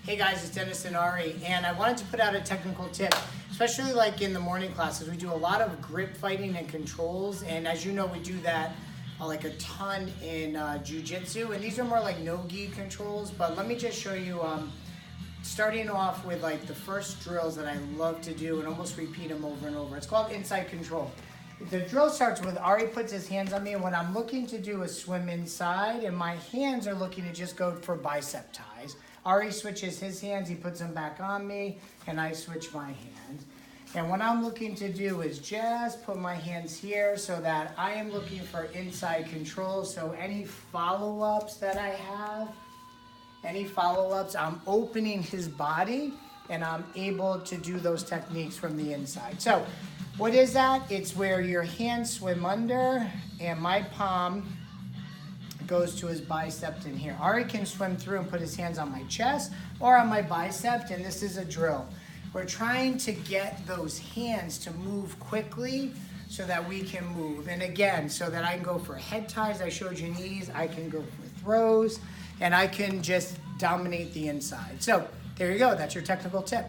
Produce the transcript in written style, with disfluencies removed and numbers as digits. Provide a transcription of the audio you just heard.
Hey guys, it's Dennis and Ari, and I wanted to put out a technical tip, especially like in the morning classes. We do a lot of grip fighting and controls, and as you know, we do that like a ton in Jiu-Jitsu, and these are more like no-gi controls, but let me just show you, starting off with like the first drills that I love to do and almost repeat them over and over. It's called inside control. The drill starts with Ari puts his hands on me, and what I'm looking to do is swim inside, and my hands are looking to just go for bicep ties. Ari switches his hands, he puts them back on me, and I switch my hands. And what I'm looking to do is just put my hands here so that I am looking for inside control. So any follow-ups that I have, I'm opening his body, and I'm able to do those techniques from the inside. So what is that? It's where your hands swim under, and my palm goes to his bicep in here. Ari can swim through and put his hands on my chest or on my bicep, and this is a drill. We're trying to get those hands to move quickly so that we can move. And again, so that I can go for head ties, I showed you knees, I can go for throws, and I can just dominate the inside. So there you go, that's your technical tip.